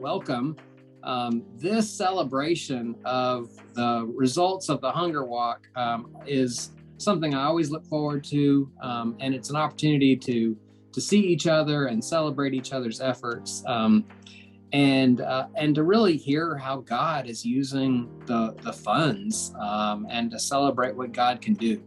welcome. This celebration of the results of the Hunger Walk is something I always look forward to, and it's an opportunity to see each other and celebrate each other's efforts, and to really hear how God is using the funds, and to celebrate what God can do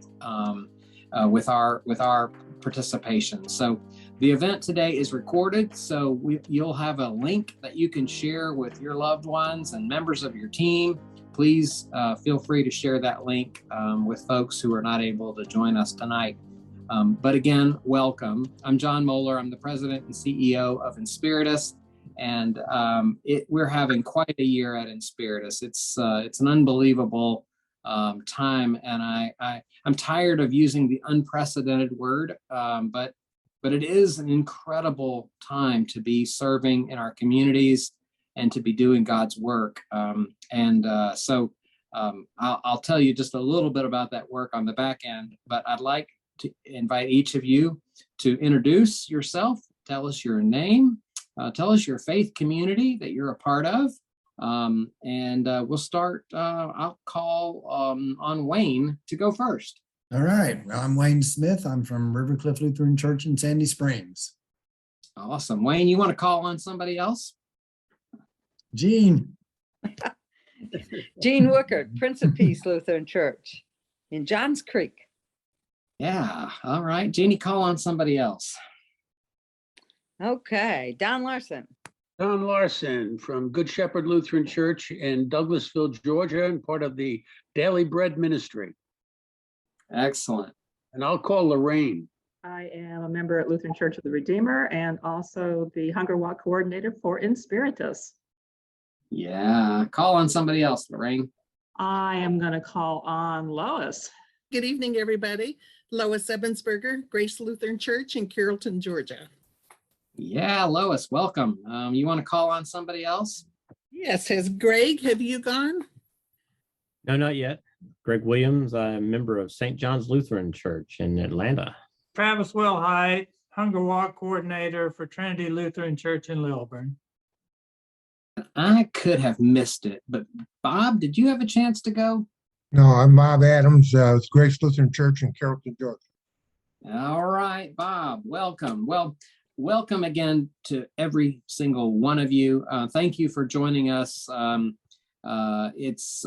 with our participation. So the event today is recorded, so you'll have a link that you can share with your loved ones and members of your team. Please feel free to share that link with folks who are not able to join us tonight. But again, welcome. I'm John Moeller. I'm the president and CEO of Inspiritus, and we're having quite a year at Inspiritus. It's an unbelievable time, and I'm tired of using the unprecedented word, but it is an incredible time to be serving in our communities and to be doing God's work. So I'll tell you just a little bit about that work on the back end, but I'd like to invite each of you to introduce yourself, tell us your name, tell us your faith community that you're a part of, and we'll start. I'll call on Wayne to go first. All right. Well, I'm Wayne Smith. I'm from Rivercliff Lutheran Church in Sandy Springs. Awesome. Wayne, you want to call on somebody else? Gene. Gene Wookert, Prince of Peace Lutheran Church in Johns Creek. Yeah. All right. Jeannie, call on somebody else. Okay. Don Larson. Don Larson from Good Shepherd Lutheran Church in Douglasville, Georgia, and part of the Daily Bread Ministry. Excellent. And I'll call Lorraine. I am a member at Lutheran Church of the Redeemer and also the Hunger Walk coordinator for Inspiritus. Yeah, call on somebody else, Lorraine. I am going to call on Lois. Good evening, everybody. Lois Ebensberger, Grace Lutheran Church in Carrollton, Georgia. Yeah, Lois, welcome. You want to call on somebody else? Yes, Greg, have you gone? No, not yet. Greg Williams, I'm a member of St. John's Lutheran Church in Atlanta. Travis Wilhite, Hunger Walk coordinator for Trinity Lutheran Church in Lilburn. I could have missed it, but Bob, did you have a chance to go? No, I'm Bob Adams, Grace Lutheran Church in Carrollton, Georgia. All right, Bob, welcome. Well, welcome again to every single one of you. Thank you for joining us. It's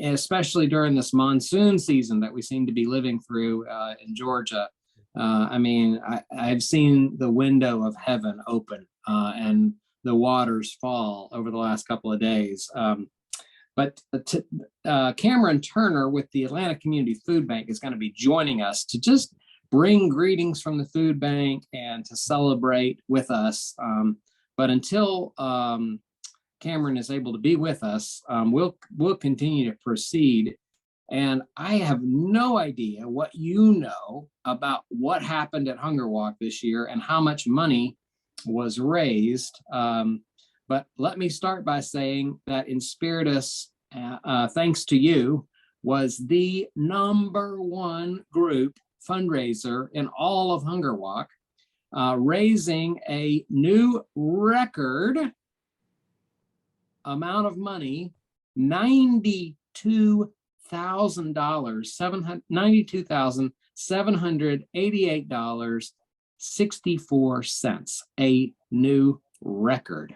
especially during this monsoon season that we seem to be living through in Georgia. I've seen the window of heaven open and the waters fall over the last couple of days. But Cameron Turner with the Atlanta Community Food Bank is going to be joining us to just bring greetings from the food bank and to celebrate with us. But until Cameron is able to be with us, we'll continue to proceed. And I have no idea what you know about what happened at Hunger Walk this year and how much money was raised. But let me start by saying that Inspiritus, thanks to you, was the #1 group fundraiser in all of Hunger Walk, raising a new record amount of money, $92,788.64, a new record.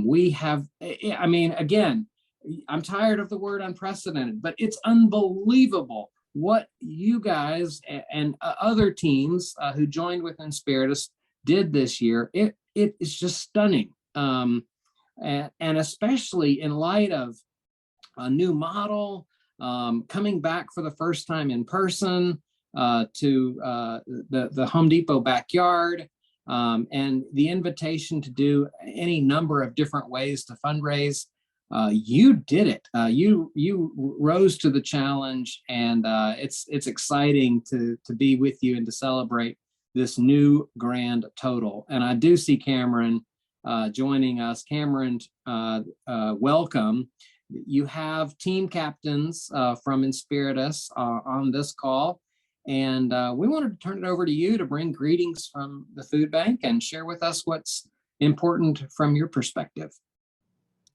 We have, again, I'm tired of the word unprecedented, but it's unbelievable what you guys and other teams who joined with Inspiritus did this year. It is just stunning. And especially in light of a new model, coming back for the first time in person to the Home Depot backyard, and the invitation to do any number of different ways to fundraise. You did it. You rose to the challenge, and it's exciting to be with you and to celebrate this new grand total. And I do see Cameron joining us. Cameron, welcome. You have team captains from Inspiritus on this call, and we wanted to turn it over to you to bring greetings from the food bank and share with us what's important from your perspective.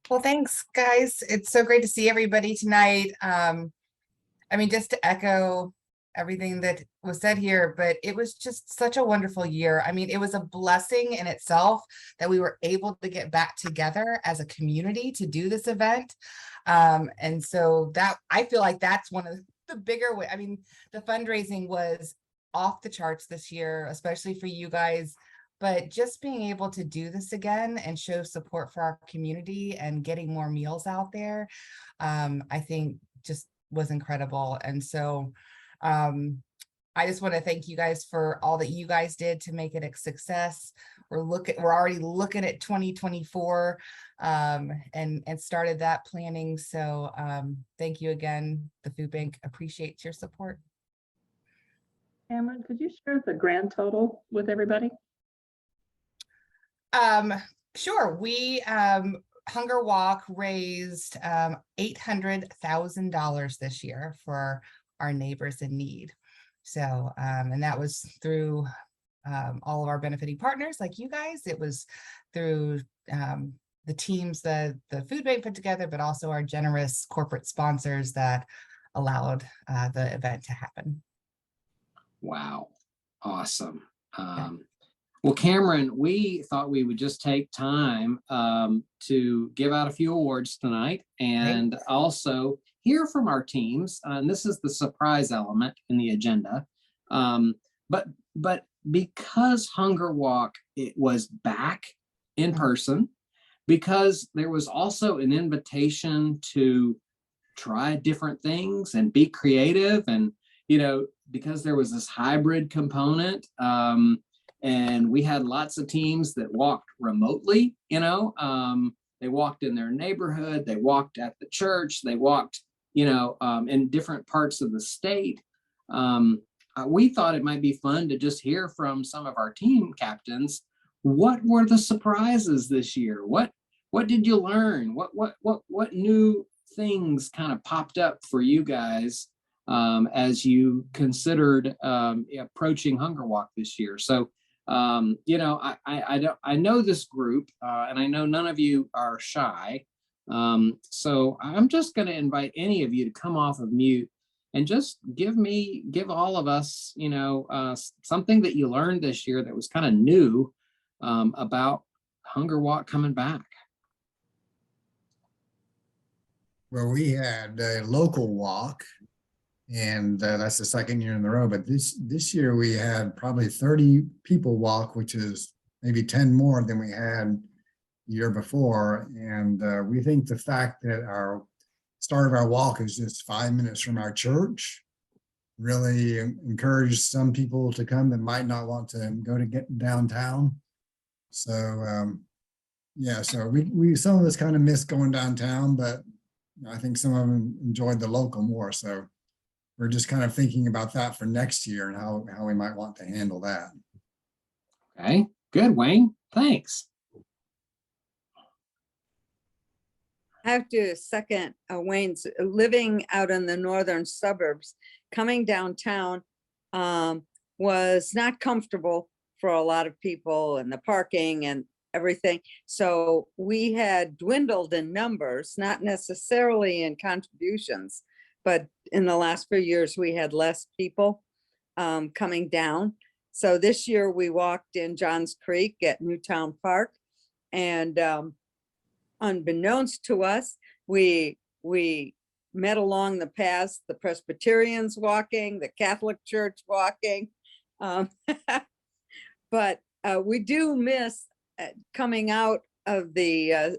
Well, thanks, guys. It's so great to see everybody tonight. I mean, just to echo everything that was said here, but it was just such a wonderful year. I mean, it was a blessing in itself that we were able to get back together as a community to do this event. And so that, I feel like that's one of the bigger way. I mean, the fundraising was off the charts this year, especially for you guys. But just being able to do this again and show support for our community and getting more meals out there, I think just was incredible. And so I just want to thank you guys for all that you guys did to make it a success. We're already looking at 2024 and started that planning. So thank you again. The Food Bank appreciates your support. Cameron, could you share the grand total with everybody? Sure. We Hunger Walk raised $800,000 this year for our neighbors in need. So and that was through all of our benefiting partners like you guys. It was through the teams that the Food Bank put together, but also our generous corporate sponsors that allowed the event to happen. Wow. Awesome. Well, Cameron, we thought we would just take time to give out a few awards tonight and also hear from our teams. And this is the surprise element in the agenda. But because Hunger Walk, it was back in person, because there was also an invitation to try different things and be creative, and, you know, because there was this hybrid component, and we had lots of teams that walked remotely, you know, they walked in their neighborhood, they walked at the church, they walked, you know, in different parts of the state. We thought it might be fun to just hear from some of our team captains. What were the surprises this year? What did you learn? What new things kind of popped up for you guys as you considered approaching Hunger Walk this year? So, you know, I know this group, and I know none of you are shy. So I'm just going to invite any of you to come off of mute and just give all of us, you know, something that you learned this year that was kind of new about Hunger Walk coming back. Well, we had a local walk, and that's the second year in a row. But this year we had probably 30 people walk, which is maybe 10 more than we had the year before. And we think the fact that our start of our walk is just 5 minutes from our church really encouraged some people to come that might not want to go to get downtown. So yeah, so we some of us kind of missed going downtown, but I think some of them enjoyed the local more. So we're just kind of thinking about that for next year and how we might want to handle that. Okay, good, Wayne. Thanks. I have to second Wayne's. Living out in the northern suburbs, coming downtown was not comfortable for a lot of people, and the parking and everything. So we had dwindled in numbers, not necessarily in contributions, but in the last few years, we had less people coming down. So this year we walked in Johns Creek at Newtown Park, and unbeknownst to us, we met along the paths, the Presbyterians walking, the Catholic Church walking. But we do miss coming out of the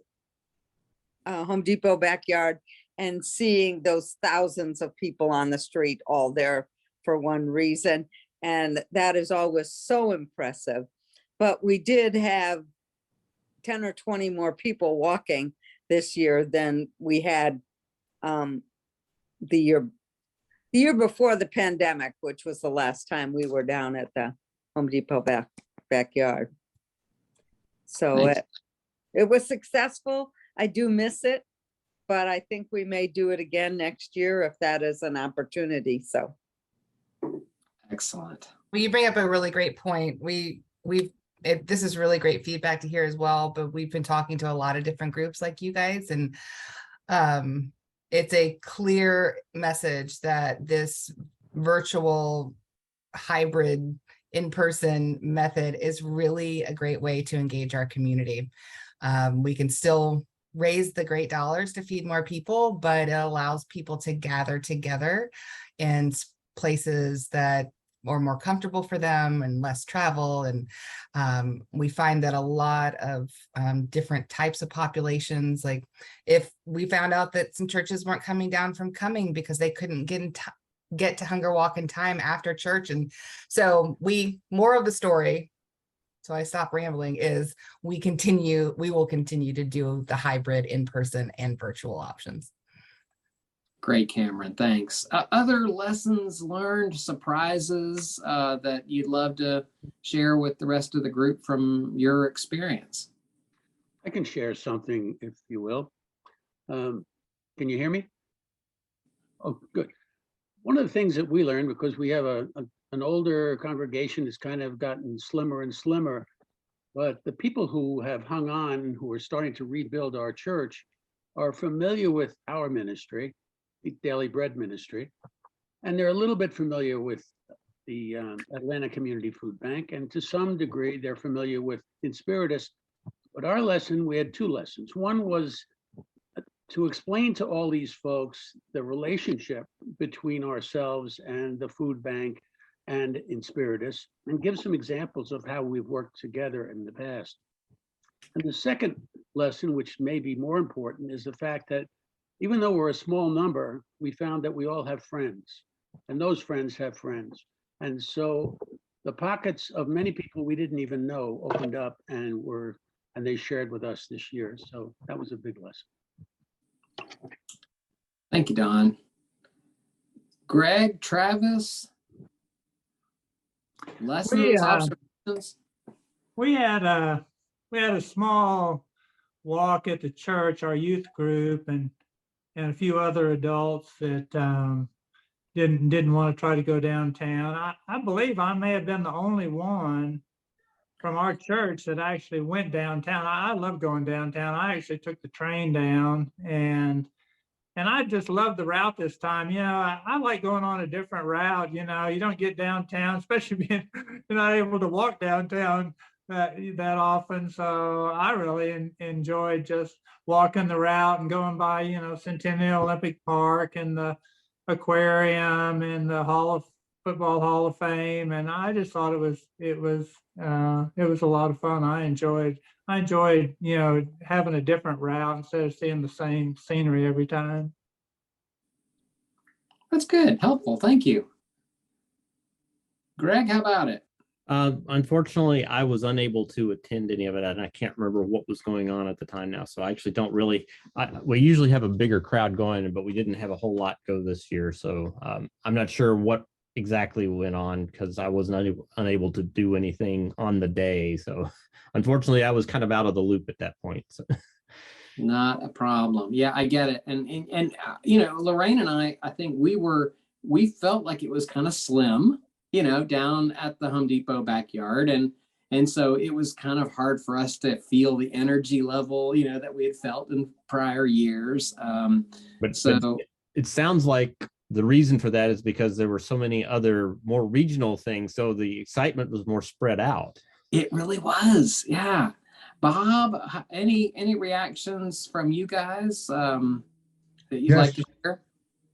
Home Depot backyard and seeing those thousands of people on the street all there for one reason. And that is always so impressive. But we did have 10 or 20 more people walking this year than we had the year before the pandemic, which was the last time we were down at the Home Depot backyard. So it was successful. I do miss it, but I think we may do it again next year if that is an opportunity. So excellent. Well, you bring up a really great point. We've this is really great feedback to hear as well, but we've been talking to a lot of different groups like you guys, and it's a clear message that this virtual hybrid in-person method is really a great way to engage our community. We can still raise the great dollars to feed more people, but it allows people to gather together in places that are more comfortable for them and less travel. And we find that a lot of different types of populations, like if we found out that some churches weren't coming down from Cumming because they couldn't get to Hunger Walk in time after church. And so more of the story, so I stop rambling, is we will continue to do the hybrid in-person and virtual options. Great, Cameron. Thanks. Other lessons learned, surprises that you'd love to share with the rest of the group from your experience? I can share something, if you will. Can you hear me? Oh, good. One of the things that we learned, because we have an older congregation that's kind of gotten slimmer and slimmer, but the people who have hung on, who are starting to rebuild our church, are familiar with our ministry, the Daily Bread ministry, and they're a little bit familiar with the Atlanta Community Food Bank, and to some degree, they're familiar with Inspiritus. But our lesson, we had two lessons. One was to explain to all these folks the relationship between ourselves and the food bank and Inspiritus, and give some examples of how we've worked together in the past. And the second lesson, which may be more important, is the fact that even though we're a small number, we found that we all have friends, and those friends have friends. And so the pockets of many people we didn't even know opened up and they shared with us this year. So that was a big lesson. Thank you, Don. Greg, Travis, lessons, observations? We had a small walk at the church, our youth group, and a few other adults that didn't want to try to go downtown. I believe I may have been the only one from our church that actually went downtown. I love going downtown. I actually took the train down, and I just love the route this time. You know, I like going on a different route. You know, you don't get downtown, especially being you're not able to walk downtown that often. So I really enjoyed just walking the route and going by, you know, Centennial Olympic Park and the aquarium and the Football Hall of Fame. And I just thought it was a lot of fun. I enjoyed, you know, having a different route instead of seeing the same scenery every time. That's good. Helpful. Thank you. Greg, how about it? Unfortunately, I was unable to attend any of it, and I can't remember what was going on at the time now. So I actually don't really, we usually have a bigger crowd going, but we didn't have a whole lot go this year. So I'm not sure what exactly went on because I was not unable to do anything on the day. So unfortunately, I was kind of out of the loop at that point. So. Not a problem. Yeah, I get it. And you know, Lorraine and I think we felt like it was kind of slim, you know, down at the Home Depot backyard. And so it was kind of hard for us to feel the energy level, you know, that we had felt in prior years. But it sounds like the reason for that is because there were so many other more regional things. So the excitement was more spread out. It really was. Yeah. Bob, any reactions from you guys that you'd like to share?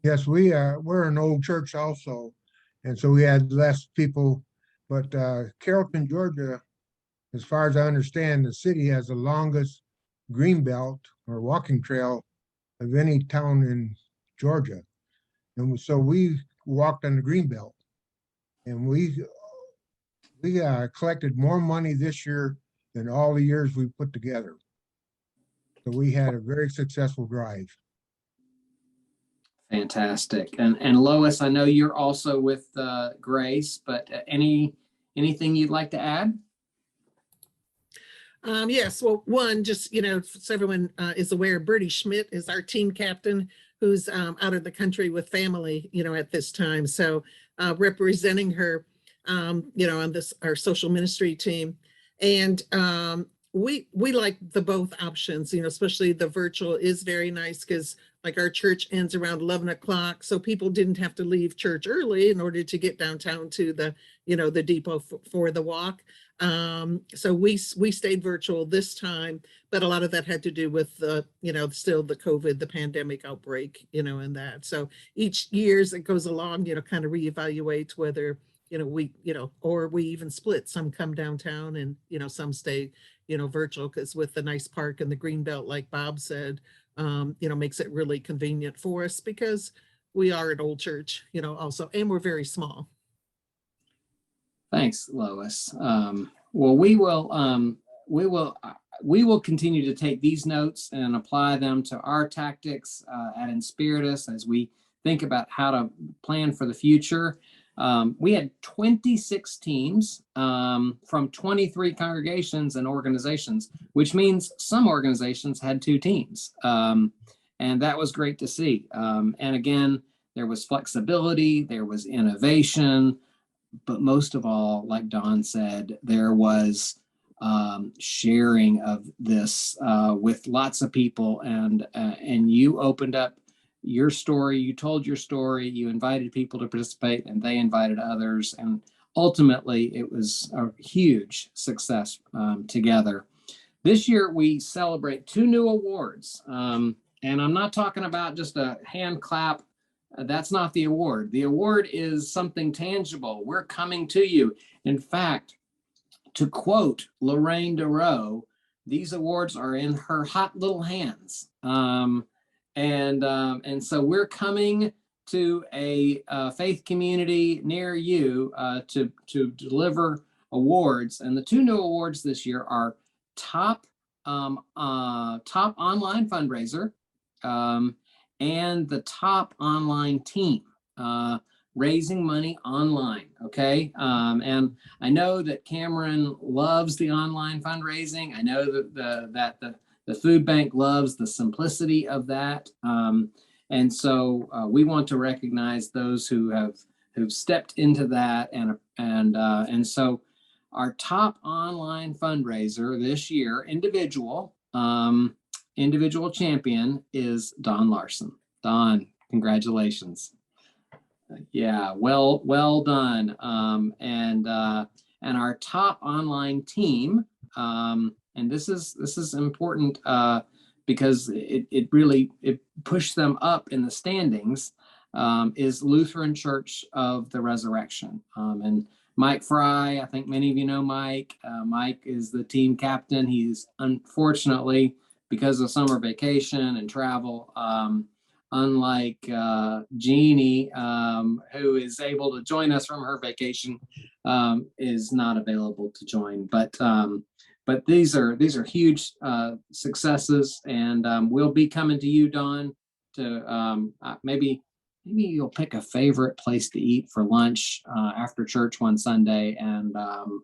Yes, we're an old church also. And so we had less people, but Carrollton, Georgia, as far as I understand, the city has the longest green belt or walking trail of any town in Georgia. And so we walked on the green belt, and we collected more money this year than all the years we put together. So we had a very successful drive. Fantastic. And Lois, I know you're also with Grace, but anything you'd like to add? Yes, well, one, just, you know, so everyone is aware, Bertie Schmidt is our team captain who's out of the country with family, you know, at this time. So representing her, you know, on our social ministry team. And we like the both options, especially the virtual is very nice because like our church ends around 11 o'clock. So people didn't have to leave church early in order to get downtown to the depot for the walk. So we stayed virtual this time, but a lot of that had to do with still the COVID, the pandemic outbreak, and that. So each year as it goes along, kind of reevaluate whether, or we even split. Some come downtown and, some stay, virtual, because with the nice park and the green belt, like Bob said, makes it really convenient for us because we are an old church, also, and we're very small. Thanks, Lois. Well, we will continue to take these notes and apply them to our tactics at Inspiritus as we think about how to plan for the future. We had 26 teams from 23 congregations and organizations, which means some organizations had 2 teams. And that was great to see. And again, there was flexibility, there was innovation, but most of all, like Don said, there was sharing of this with lots of people, and you opened up your story, you told your story, you invited people to participate, and they invited others, and ultimately it was a huge success together. This year we celebrate 2 new awards, and I'm not talking about just a hand clap. That's not the award. The award is something tangible. We're coming to you. In fact, to quote Lorraine DeRoe, these awards are in her hot little hands. And so we're coming to a faith community near you to deliver awards. And the 2 new awards this year are top online fundraiser and the top online team, raising money online. Okay. And I know that Cameron loves the online fundraising. I know that the food bank loves the simplicity of that. And so we want to recognize those who've stepped into that. And so our top online fundraiser this year, individual champion, is Don Larson. Don, congratulations. Yeah, well done. And our top online team, and this is important because it really pushed them up in the standings, is Lutheran Church of the Resurrection. And Mike Fry, I think many of you know Mike. Mike is the team captain. He's unfortunately, because of summer vacation and travel, unlike Jeannie, who is able to join us from her vacation, is not available to join. But these are huge successes, and we'll be coming to you, Don, to maybe you'll pick a favorite place to eat for lunch after church one Sunday, and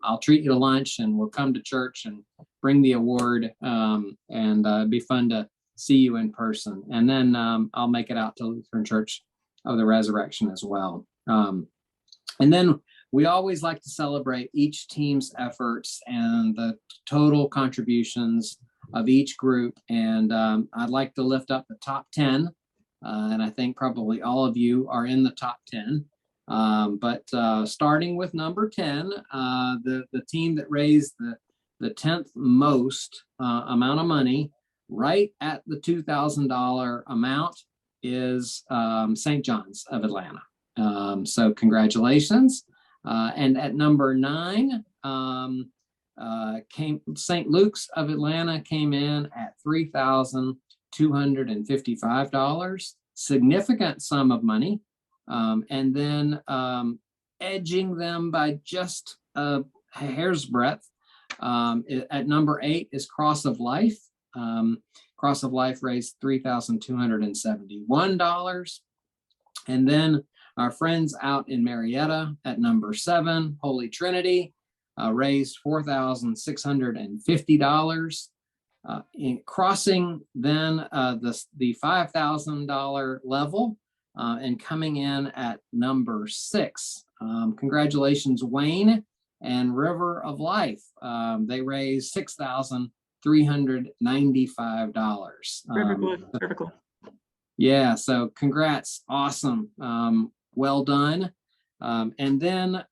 I'll treat you to lunch, and we'll come to church and bring the award, and it'd be fun to see you in person. And then I'll make it out to Lutheran Church of the Resurrection as well. And then we always like to celebrate each team's efforts and the total contributions of each group. And I'd like to lift up the top 10. And I think probably all of you are in the top 10. But starting with number 10, the team that raised the 10th most amount of money, right at the $2,000 amount, is St. John's of Atlanta. So congratulations. And at number 9, St. Luke's of Atlanta came in at $3,255, significant sum of money. And then edging them by just a hair's breadth, at number 8 is Cross of Life. Cross of Life raised $3,271. And then our friends out in Marietta at number 7, Holy Trinity, raised $4,650. Crossing then the $5,000 level and coming in at number 6. Congratulations, Wayne. and River of Life. They raised $6,395. River cool. Yeah, so congrats, awesome, well done. And then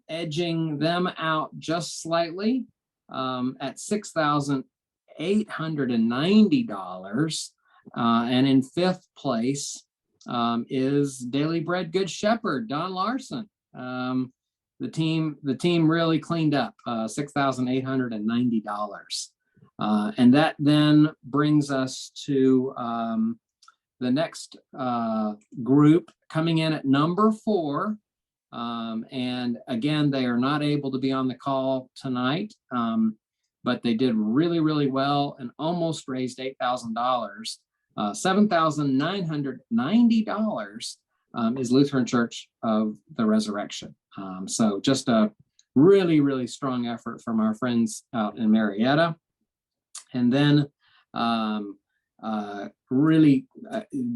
edging them out just slightly at $6,890. And in fifth place is Daily Bread Good Shepherd, Don Larson. The team really cleaned up, $6,890. And that then brings us to the next group coming in at number 4. And again, they are not able to be on the call tonight, but they did really, really well and almost raised $8,000. $7,990 is Lutheran Church of the Resurrection. So just a really, really strong effort from our friends out in Marietta. And then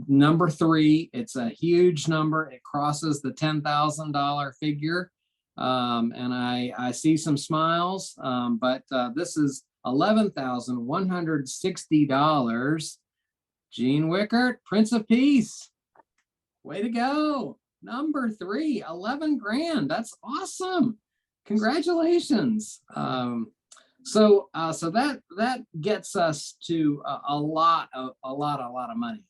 number 3, it's a huge number. It crosses the $10,000 figure. And I see some smiles, but this is $11,160. Gene Wickert, Prince of Peace. Way to go. Number 3, 11 grand. That's awesome. Congratulations. So that gets us to a lot of money.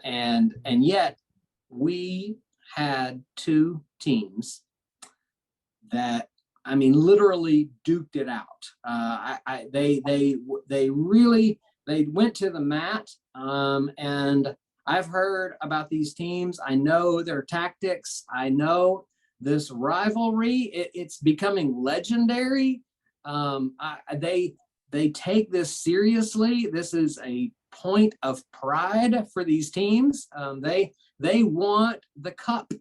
And yet we had 2 teams that, I mean, literally duked it out. They went to the mat, and I've heard about these teams. I know their tactics. I know this rivalry. It's becoming legendary. They take this seriously. This is a point of pride for these teams. They want the cup.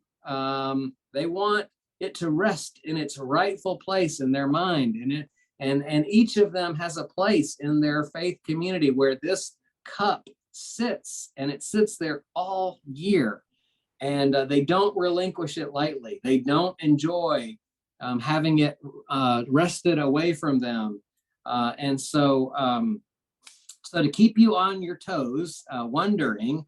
They want it to rest in its rightful place in their mind, and each of them has a place in their faith community where this cup sits, and it sits there all year, and they don't relinquish it lightly. They don't enjoy having it wrested away from them, and so to keep you on your toes, wondering,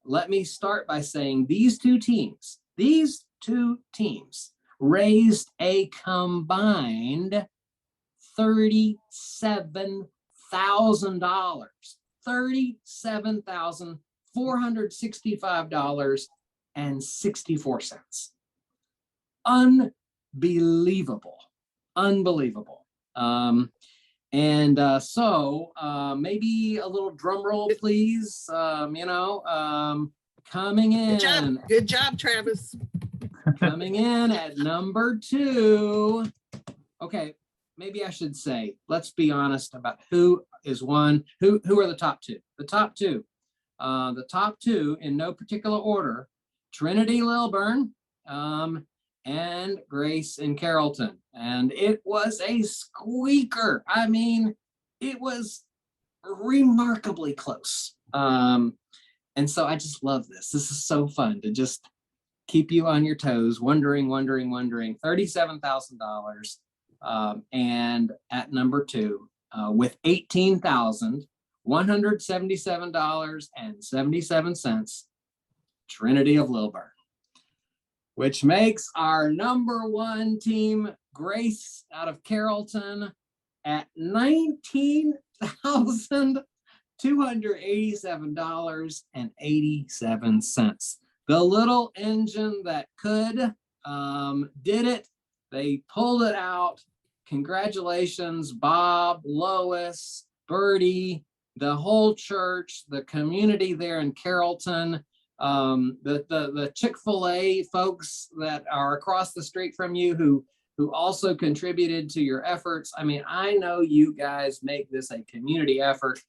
let me start by saying these two teams raised a combined $37,000, $37,465.64. Unbelievable. So maybe a little drum roll, please. Coming in. Good job, Travis. Coming in at number 2. Okay, maybe I should say, let's be honest about who is one. Who are the top 2? The top two in no particular order: Trinity Lilburn, and Grace in Carrollton. And it was a squeaker. I mean, it was remarkably close. And so I just love this. This is so fun to just keep you on your toes, wondering. $37,000. And at number 2, with $18,177.77, Trinity of Lilburn, which makes our number 1 team, Grace out of Carrollton, at $19,287.87. The little engine that could did it. They pulled it out. Congratulations, Bob, Lois, Bertie, the whole church, the community there in Carrollton, the Chick-fil-A folks that are across the street from you who also contributed to your efforts. I mean, I know you guys make this a community effort,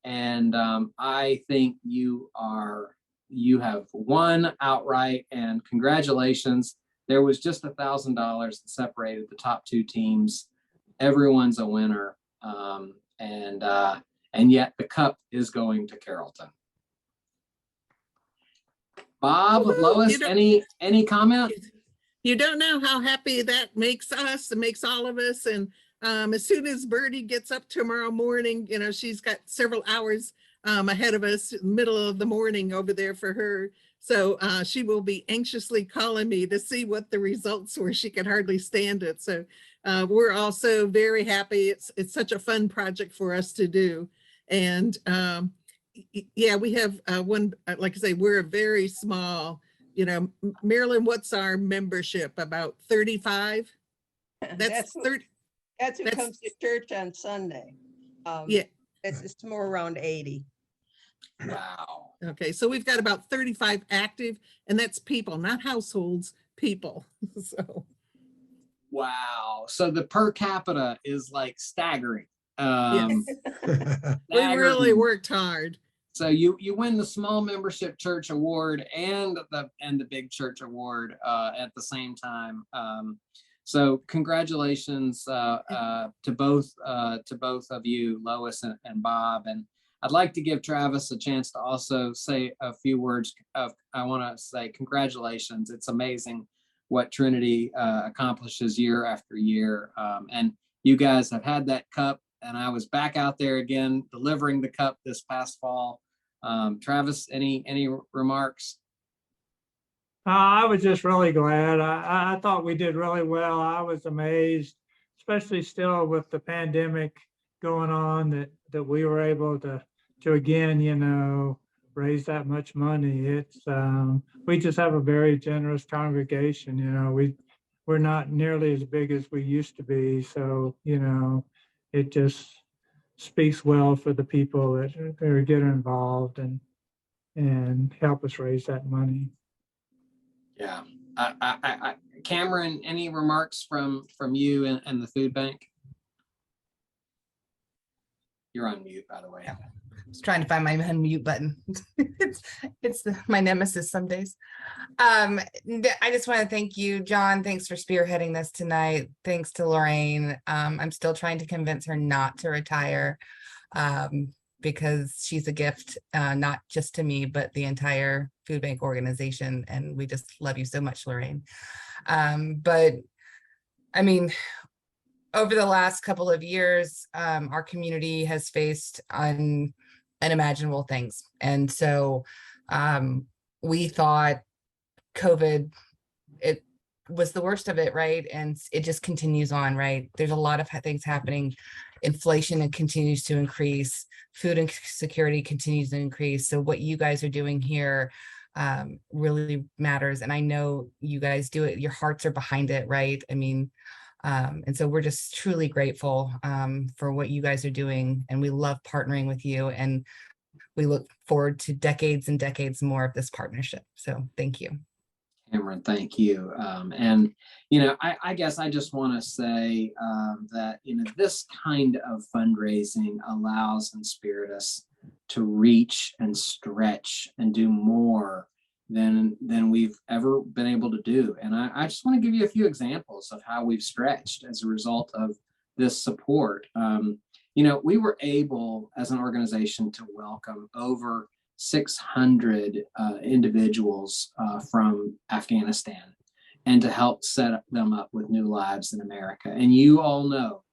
and I think you have won outright, and congratulations. There was just $1,000 that separated the top 2 teams. Everyone's a winner, and yet the cup is going to Carrollton. Bob, Lois, any comment? You don't know how happy that makes us, it makes all of us. And as soon as Birdie gets up tomorrow morning, you know, she's got several hours ahead of us, middle of the morning over there for her. So she will be anxiously calling me to see what the results were. She could hardly stand it. So we're also very happy. It's such a fun project for us to do. And yeah, we have one, like I say, we're a very small, you know, Marilyn, what's our membership? About 35? That's 30. That's who that's- comes to church on Sunday. Yeah. It's more around 80. Wow. Okay, so we've got about 35 active, and that's people, not households, people. So Wow. So the per capita is like staggering. yes, we really Staggering. worked hard. So you win the small membership church award and the big church award at the same time. So congratulations to both of you, Lois and Bob. And I'd like to give Travis a chance to also say a few words of, I want to say congratulations. It's amazing what Trinity accomplishes year after year. And you guys have had that cup, and I was back out there again delivering the cup this past fall. Travis, any remarks? I was just really glad. I thought we did really well. I was amazed, especially still with the pandemic going on, that we were able to again, you know, raise that much money. It's we just have a very generous congregation. You know, we're not nearly as big as we used to be. So, you know, it just speaks well for the people that are getting involved and help us raise that money. Yeah. Cameron, any remarks from you and the food bank? You're on mute, by the way. Yeah. I was trying to find my unmute button. it's my nemesis some days. I just want to thank you, John. Thanks for spearheading this tonight. Thanks to Lorraine. I'm still trying to convince her not to retire because she's a gift, not just to me, but the entire food bank organization. And we just love you so much, Lorraine. But I mean, over the last couple of years, our community has faced unimaginable things. And so we thought COVID, it was the worst of it, right? And it just continues on, right? There's a lot of things happening. Inflation continues to increase. Food insecurity continues to increase. So what you guys are doing here really matters. And I know you guys do it. Your hearts are behind it, right? I mean, and so we're just truly grateful for what you guys are doing, and we love partnering with you, and we look forward to decades and decades more of this partnership. So thank you. Cameron, thank you. And, you know, I guess I just want to say that, you know, this kind of fundraising allows Inspiritus to reach and stretch and do more than we've ever been able to do. And I just want to give you a few examples of how we've stretched as a result of this support. You know, we were able as an organization to welcome over 600 individuals from Afghanistan and to help set them up with new lives in America. And you all know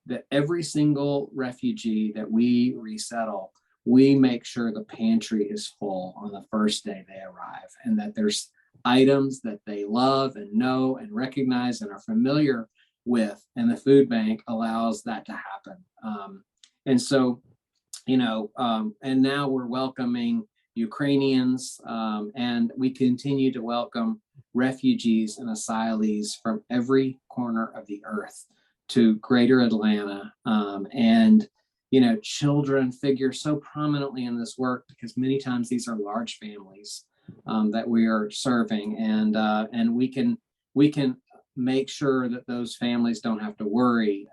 that every single refugee that we resettle, we make sure the pantry is full on the first day they arrive, and that there's items that they love and know and recognize and are familiar with, and the food bank allows that to happen. And so, you know, and now we're welcoming Ukrainians, and we continue to welcome refugees and asylees from every corner of the earth to Greater Atlanta. And you know, children figure so prominently in this work because many times these are large families that we are serving, and we can make sure that those families don't have to worry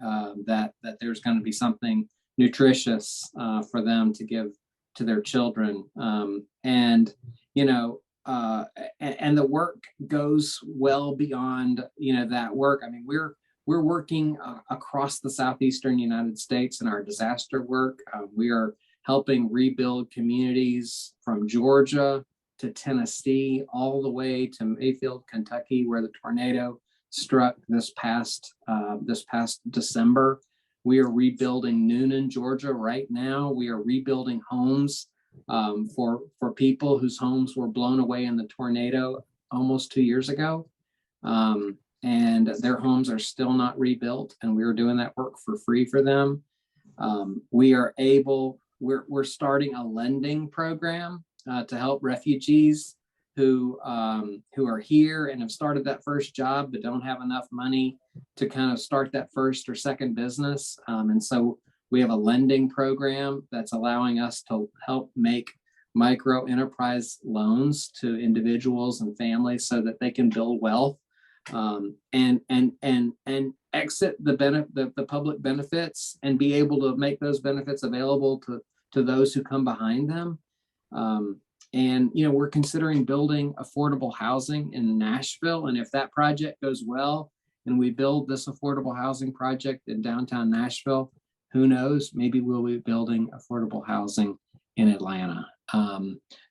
that there's going to be something nutritious for them to give to their children. And you know, and the work goes well beyond, you know, that work. I mean, we're working across the southeastern United States in our disaster work. We are helping rebuild communities from Georgia to Tennessee, all the way to Mayfield, Kentucky, where the tornado struck this past December. We are rebuilding Noonan, Georgia right now. We are rebuilding homes for people whose homes were blown away in the tornado almost 2 years ago. And their homes are still not rebuilt, and we are doing that work for free for them. We're starting a lending program to help refugees who are here and have started that first job but don't have enough money to kind of start that first or second business. And so we have a lending program that's allowing us to help make micro enterprise loans to individuals and families so that they can build wealth and exit the public benefits and be able to make those benefits available to those who come behind them. And, you know, we're considering building affordable housing in Nashville. And if that project goes well and we build this affordable housing project in downtown Nashville, who knows, maybe we'll be building affordable housing in Atlanta.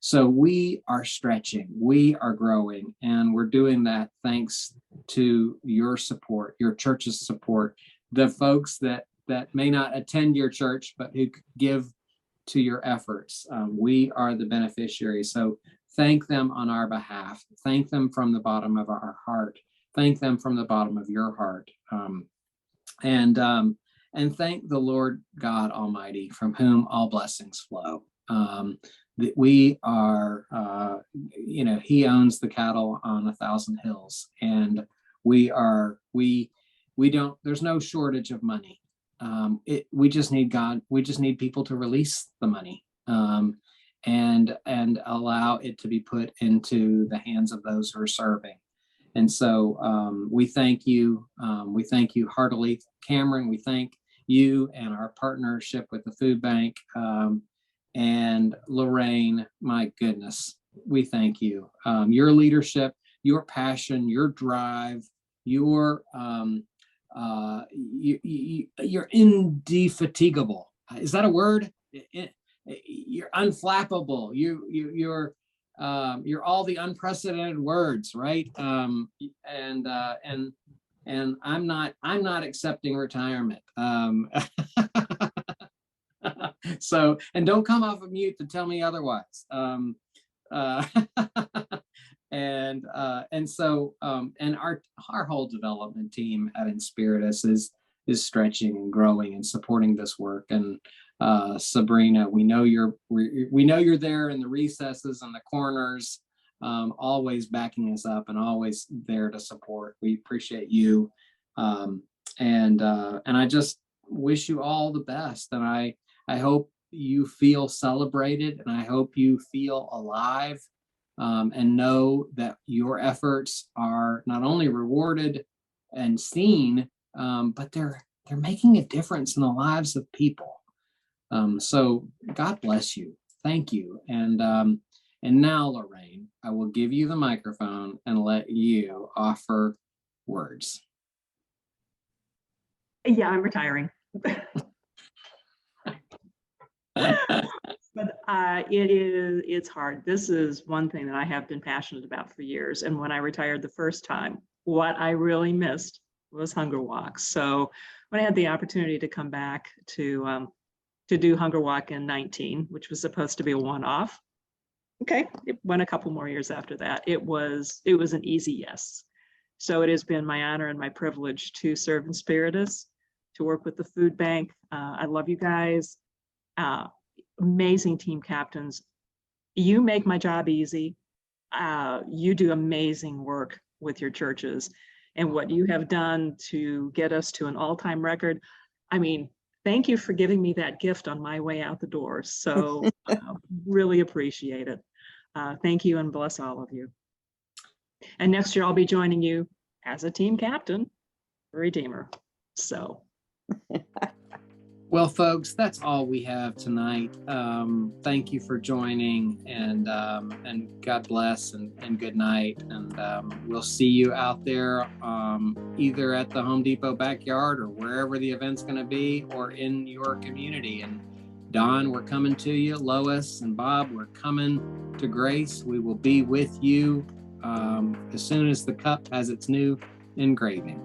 So we are stretching, we are growing, and we're doing that thanks to your support, your church's support, the folks that may not attend your church, but who give to your efforts. We are the beneficiaries. So thank them on our behalf. Thank them from the bottom of our heart. Thank them from the bottom of your heart. And thank the Lord God Almighty, from whom all blessings flow. That we are, He owns the cattle on 1,000 hills, and we don't, there's no shortage of money. We just need God. We just need people to release the money, and allow it to be put into the hands of those who are serving. And so we thank you. We thank you heartily, Cameron. We thank you and our partnership with the food bank. And Lorraine, my goodness, we thank you. Your leadership, your passion, your drive, you're indefatigable. Is that a word? You're unflappable. You're all the unprecedented words, right? And I'm not accepting retirement. So, and don't come off of mute to tell me otherwise. And so our whole development team at Inspiritus is stretching and growing and supporting this work. And Sabrina, we know you're there in the recesses and the corners, always backing us up and always there to support. We appreciate you. And I just wish you all the best. And I hope you feel celebrated, and I hope you feel alive, and know that your efforts are not only rewarded and seen, but they're making a difference in the lives of people. So God bless you. Thank you. And now, Lorraine, I will give you the microphone and let you offer words. Yeah, I'm retiring. But it's hard. This is one thing that I have been passionate about for years. And when I retired the first time, what I really missed was Hunger Walks. So when I had the opportunity to come back to do Hunger Walk in 19, which was supposed to be a one-off, okay, it went a couple more years after that. It was an easy yes. So it has been my honor and my privilege to serve Inspiritus, to work with the food bank. I love you guys. Amazing team captains. You make my job easy. You do amazing work with your churches, and what you have done to get us to an all-time record. I mean, thank you for giving me that gift on my way out the door. So really appreciate it. Thank you, and bless all of you. And next year I'll be joining you as a team captain for Redeemer. So. Well, folks, that's all we have tonight. Thank you for joining, and God bless, and good night. And we'll see you out there, either at the Home Depot backyard or wherever the event's going to be, or in your community. And Don, we're coming to you. Lois and Bob, we're coming to Grace. We will be with you as soon as the cup has its new engraving.